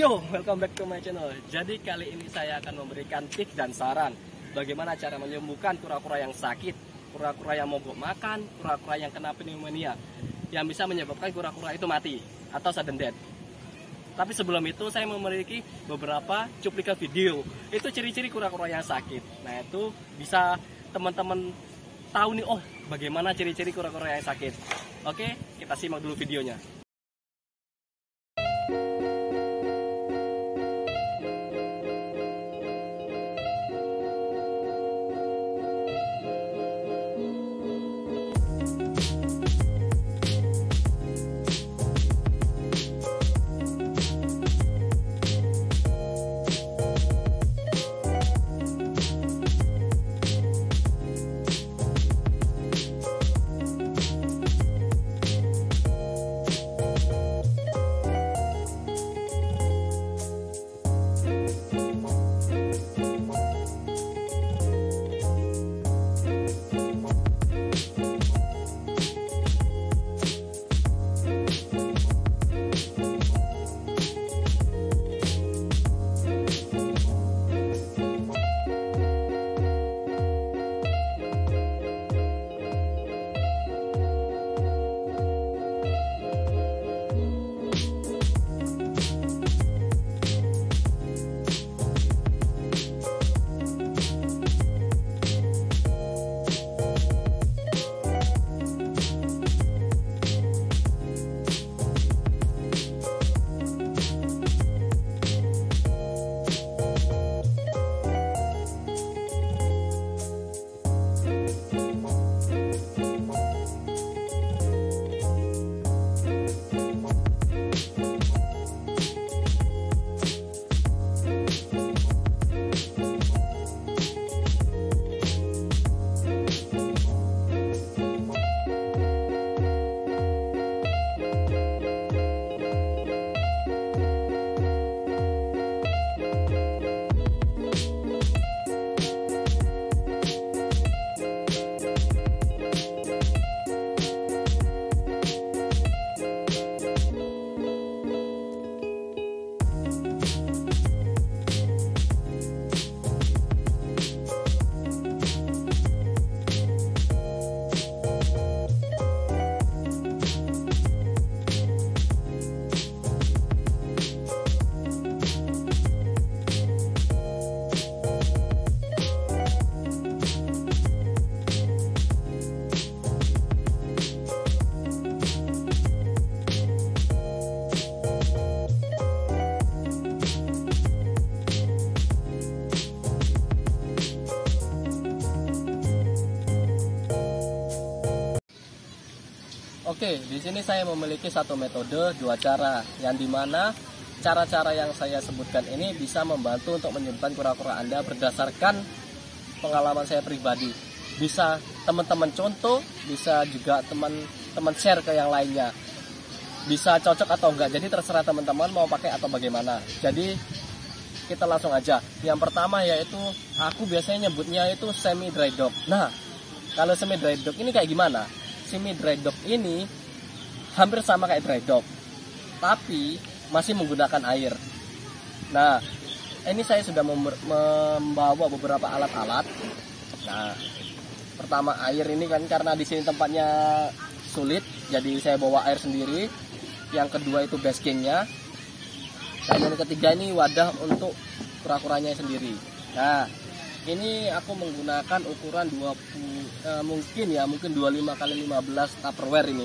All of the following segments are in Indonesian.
Yo, welcome back to my channel. Jadi kali ini saya akan memberikan tips dan saran bagaimana cara menyembuhkan kura-kura yang sakit, kura-kura yang mogok makan, kura-kura yang kena pneumonia, yang bisa menyebabkan kura-kura itu mati atau sudden death. Tapi sebelum itu saya memiliki beberapa cuplikan video. Itu ciri-ciri kura-kura yang sakit. Nah, itu bisa teman-teman tahu nih, oh bagaimana ciri-ciri kura-kura yang sakit. Oke, kita simak dulu videonya. Oke, di sini saya memiliki satu metode, dua cara, yang dimana cara-cara yang saya sebutkan ini bisa membantu untuk menyembuhkan kura-kura Anda berdasarkan pengalaman saya pribadi. Bisa teman-teman contoh, bisa juga teman-teman share ke yang lainnya. Bisa cocok atau enggak, jadi terserah teman-teman mau pakai atau bagaimana. Jadi kita langsung aja. Yang pertama yaitu aku biasanya nyebutnya itu semi dry dog. Nah, kalau semi dry dog ini kayak gimana? Semi dry dog ini hampir sama kayak dry dog, tapi masih menggunakan air. Nah, ini saya sudah membawa beberapa alat-alat. Nah, pertama air ini kan karena di sini tempatnya sulit, jadi saya bawa air sendiri. Yang kedua itu baskingnya. Dan yang ketiga ini wadah untuk kura-kuranya sendiri. Nah, ini aku menggunakan ukuran mungkin 25 x 15 Tupperware ini.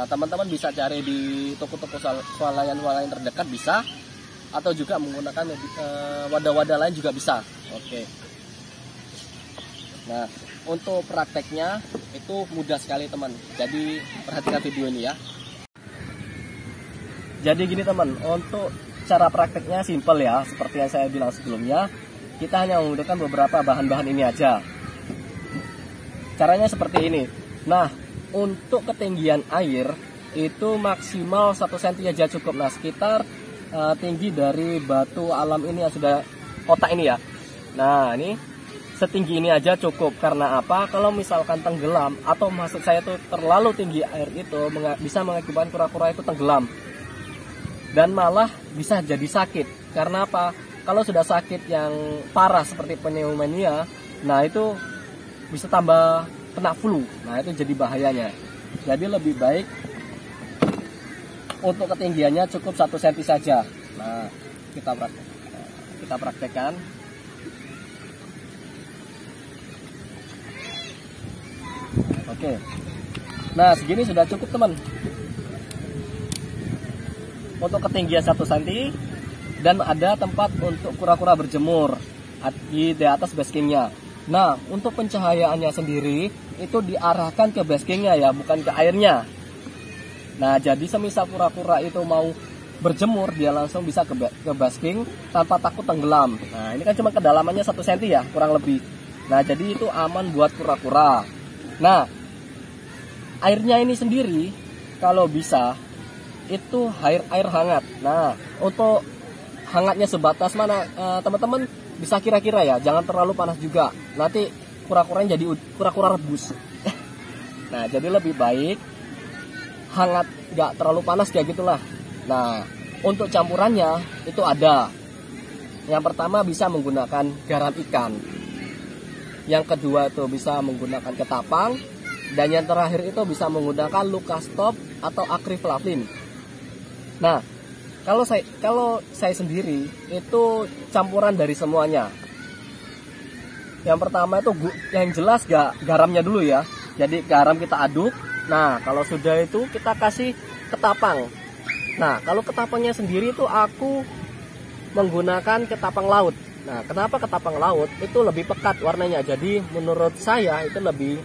Teman-teman bisa cari di toko-toko swalayan terdekat bisa, atau juga menggunakan wadah-wadah lain juga bisa. Oke. Nah, untuk prakteknya itu mudah sekali teman. Jadi perhatikan video ini ya. Jadi gini teman, untuk cara prakteknya simple ya, seperti yang saya bilang sebelumnya. Kita hanya menggunakan beberapa bahan-bahan ini aja. Caranya seperti ini. Nah, untuk ketinggian air itu maksimal 1 cm aja cukup. Nah, sekitar tinggi dari batu alam ini yang sudah kotak ini ya. Nah, ini setinggi ini aja cukup. Karena apa? Kalau misalkan tenggelam, atau maksud saya itu terlalu tinggi air itu bisa mengakibatkan kura-kura itu tenggelam. dan malah bisa jadi sakit. Karena apa? Kalau sudah sakit yang parah seperti pneumonia, nah itu bisa tambah kena flu. Nah itu jadi bahayanya. Jadi lebih baik untuk ketinggiannya cukup 1 cm saja. Nah kita praktekkan. Oke. Nah segini sudah cukup teman. Untuk ketinggian 1 cm dan ada tempat untuk kura-kura berjemur di atas baskingnya. Nah untuk pencahayaannya sendiri itu diarahkan ke baskingnya ya, bukan ke airnya. Nah jadi semisal kura-kura itu mau berjemur, dia langsung bisa ke basking tanpa takut tenggelam. Nah ini kan cuma kedalamannya 1 cm ya kurang lebih. Nah jadi itu aman buat kura-kura. Nah airnya ini sendiri kalau bisa itu air hangat. Nah untuk hangatnya sebatas mana teman-teman bisa kira-kira ya, jangan terlalu panas juga, nanti kura-kuranya jadi kura-kura rebus. Nah jadi lebih baik hangat, gak terlalu panas kayak gitulah. Nah untuk campurannya itu ada, yang pertama bisa menggunakan garam ikan, yang kedua itu bisa menggunakan ketapang, dan yang terakhir itu bisa menggunakan Lucastop atau Akriflavin. Nah kalau saya sendiri itu campuran dari semuanya. Yang pertama itu yang jelas garamnya dulu ya. Jadi garam kita aduk. Nah kalau sudah itu kita kasih ketapang. Nah kalau ketapangnya sendiri itu aku menggunakan ketapang laut. Nah kenapa ketapang laut? Itu lebih pekat warnanya. Jadi menurut saya itu lebih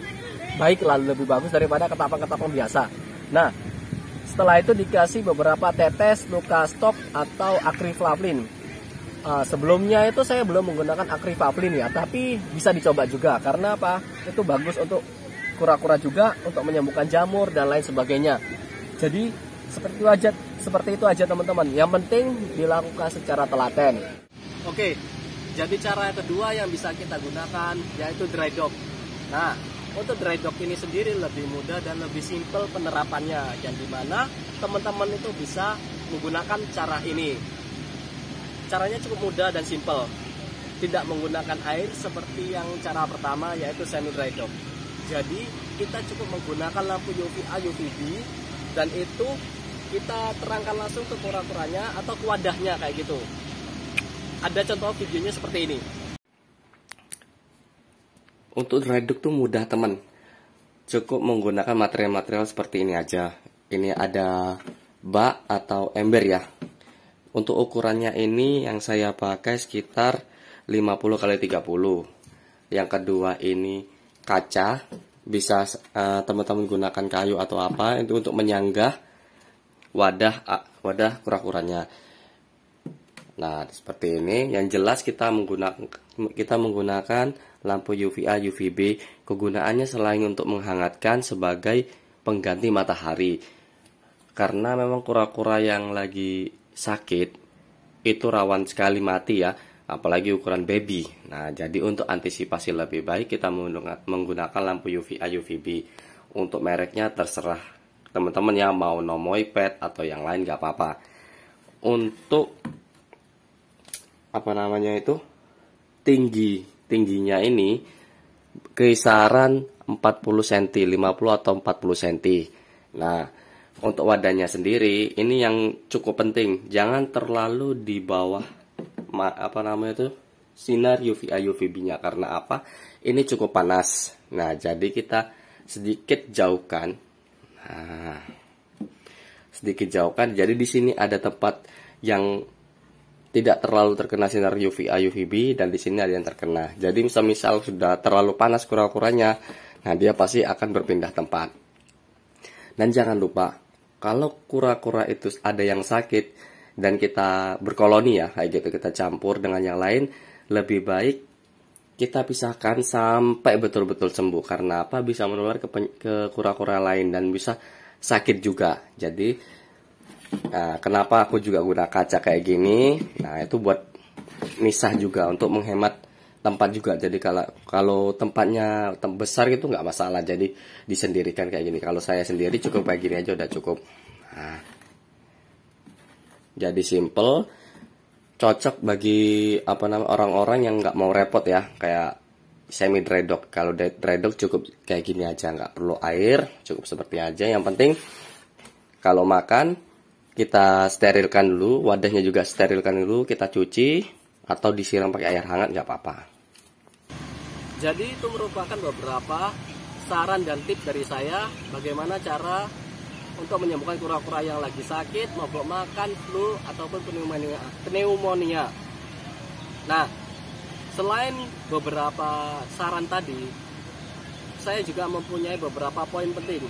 baik lah, lebih bagus daripada ketapang-ketapang biasa. Nah setelah itu dikasih beberapa tetes Lucastop atau Akriflavin. Sebelumnya itu saya belum menggunakan Akriflavin ya, tapi bisa dicoba juga. Karena apa? Itu bagus untuk kura-kura juga, untuk menyembuhkan jamur dan lain sebagainya. Jadi seperti itu aja teman-teman. Yang penting dilakukan secara telaten. Oke, jadi cara kedua yang bisa kita gunakan yaitu dry dock. Nah untuk dry dock ini sendiri lebih mudah dan lebih simpel penerapannya, yang dimana teman-teman itu bisa menggunakan cara ini. Caranya cukup mudah dan simpel, tidak menggunakan air seperti yang cara pertama yaitu semi dry dock. Jadi kita cukup menggunakan lampu UVA UVB dan itu kita terangkan langsung ke kura-kuranya atau ke wadahnya kayak gitu. Ada contoh videonya seperti ini. Untuk dry dock tuh mudah teman, cukup menggunakan material-material seperti ini aja. Ini ada bak atau ember ya. Untuk ukurannya ini yang saya pakai sekitar 50 x 30. Yang kedua ini kaca, bisa teman-teman gunakan kayu atau apa itu untuk menyanggah wadah kura-kuranya. Nah seperti ini. Yang jelas kita menggunakan lampu UVA UVB. Kegunaannya selain untuk menghangatkan sebagai pengganti matahari, karena memang kura-kura yang lagi sakit itu rawan sekali mati ya, apalagi ukuran baby. Nah jadi untuk antisipasi lebih baik kita menggunakan lampu UVA UVB. Untuk mereknya terserah teman-teman ya, mau Nomoi Pet atau yang lain gak apa-apa. Untuk tingginya ini kisaran 40 cm, 50 atau 40 cm. Nah untuk wadahnya sendiri ini yang cukup penting, jangan terlalu di bawah sinar UVA UVB-nya. Karena apa? Ini cukup panas. Nah jadi kita sedikit jauhkan. Jadi di sini ada tempat yang tidak terlalu terkena sinar UVA UVB, dan di sini ada yang terkena. Jadi misal sudah terlalu panas kura-kuranya, nah dia pasti akan berpindah tempat. Dan jangan lupa, kalau kura-kura itu ada yang sakit dan kita berkoloni ya, kayak gitu, kita campur dengan yang lain, lebih baik kita pisahkan sampai betul-betul sembuh. Karena apa? Bisa menular ke kura-kura lain dan bisa sakit juga. Jadi kenapa aku juga guna kaca kayak gini? Nah itu buat misah juga, untuk menghemat tempat juga. Jadi kalau tempatnya besar gitu nggak masalah, jadi disendirikan kayak gini. Kalau saya sendiri cukup kayak gini aja udah cukup. Jadi simple, cocok bagi orang-orang yang nggak mau repot ya, kayak semi dry dock. Kalau dry dock cukup kayak gini aja, nggak perlu air, cukup seperti aja. Yang penting kalau makan kita sterilkan dulu, wadahnya juga sterilkan dulu, kita cuci atau disiram pakai air hangat nggak apa-apa. Jadi itu merupakan beberapa saran dan tips dari saya bagaimana cara untuk menyembuhkan kura-kura yang lagi sakit, mogok makan, flu ataupun pneumonia. Nah, selain beberapa saran tadi, saya juga mempunyai beberapa poin penting.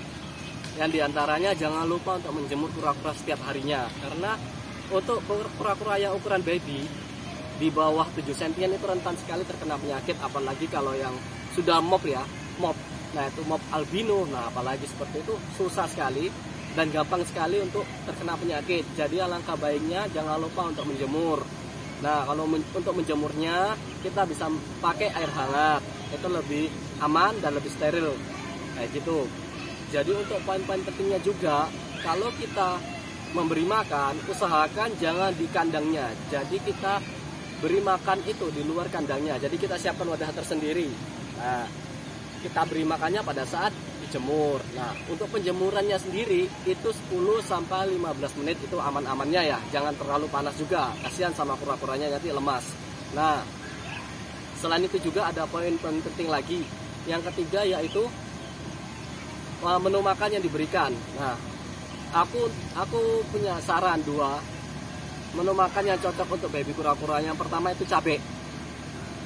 Yang diantaranya jangan lupa untuk menjemur kura-kura setiap harinya. Karena untuk kura-kura yang ukuran baby di bawah 7 cm itu rentan sekali terkena penyakit. Apalagi kalau yang sudah mop ya, mop. Nah itu mop albino, nah apalagi seperti itu susah sekali dan gampang sekali untuk terkena penyakit. Jadi alangkah baiknya jangan lupa untuk menjemur. Nah, kalau untuk menjemurnya kita bisa pakai air hangat. Itu lebih aman dan lebih steril. Kayak gitu. Jadi untuk poin-poin pentingnya juga, kalau kita memberi makan, usahakan jangan di kandangnya. Jadi kita beri makan itu di luar kandangnya. Jadi kita siapkan wadah tersendiri. Nah, kita beri makannya pada saat dijemur. Nah, untuk penjemurannya sendiri itu 10-15 menit itu aman-amannya ya. Jangan terlalu panas juga. Kasihan sama kura-kuranya nanti lemas. Nah, selain itu juga ada poin penting lagi. Yang ketiga yaitu menu makan yang diberikan. Nah, aku punya saran 2 menu makan yang cocok untuk baby kura-kura. Yang pertama itu cabai.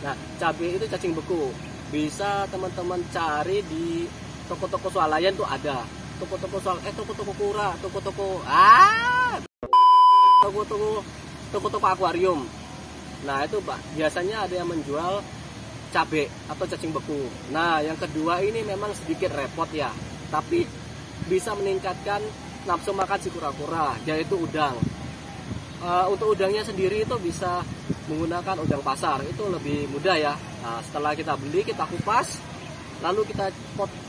Nah, cabai itu cacing beku. Bisa teman-teman cari di toko-toko swalayan tuh ada. Toko-toko kura, toko-toko akuarium. Nah, itu Pak, biasanya ada yang menjual cabai atau cacing beku. Nah, yang kedua ini memang sedikit repot ya, tapi bisa meningkatkan nafsu makan si kura-kura, yaitu udang. Untuk udangnya sendiri itu bisa menggunakan udang pasar, itu lebih mudah ya. Nah, setelah kita beli, kita kupas, lalu kita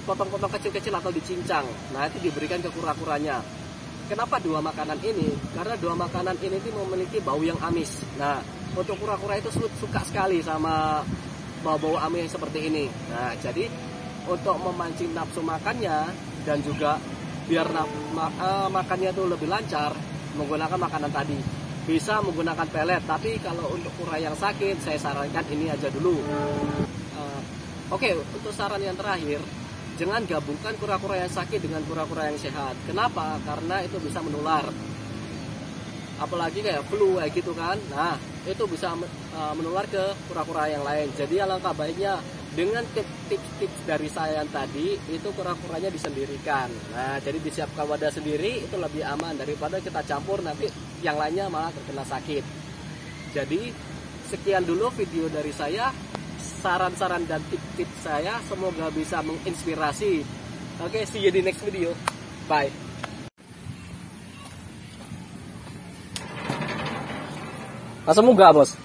potong-potong kecil-kecil atau dicincang. Nah, itu diberikan ke kura-kuranya. Kenapa 2 makanan ini? Karena 2 makanan ini memiliki bau yang amis. Nah, untuk kura-kura itu suka sekali sama bau-bau amis seperti ini. Nah, jadi untuk memancing nafsu makannya dan juga biar makannya itu lebih lancar, menggunakan makanan tadi. Bisa menggunakan pelet, tapi kalau untuk kura yang sakit, saya sarankan ini aja dulu. Oke, untuk saran yang terakhir, jangan gabungkan kura-kura yang sakit dengan kura-kura yang sehat. Kenapa? Karena itu bisa menular. Apalagi kayak flu kayak gitu kan. Nah, itu bisa menular ke kura-kura yang lain. Jadi alangkah baiknya dengan tips-tips dari saya yang tadi, itu kura-kuranya disendirikan. Nah, jadi disiapkan wadah sendiri itu lebih aman daripada kita campur nanti yang lainnya malah terkena sakit. Jadi sekian dulu video dari saya, saran-saran dan tips-tips saya, semoga bisa menginspirasi. Oke, see you di next video. Bye. Langsung munggah, Bos.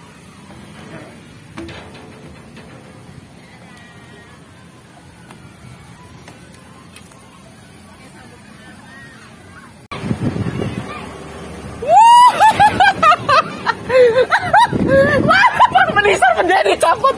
Menisar menjadi cabut.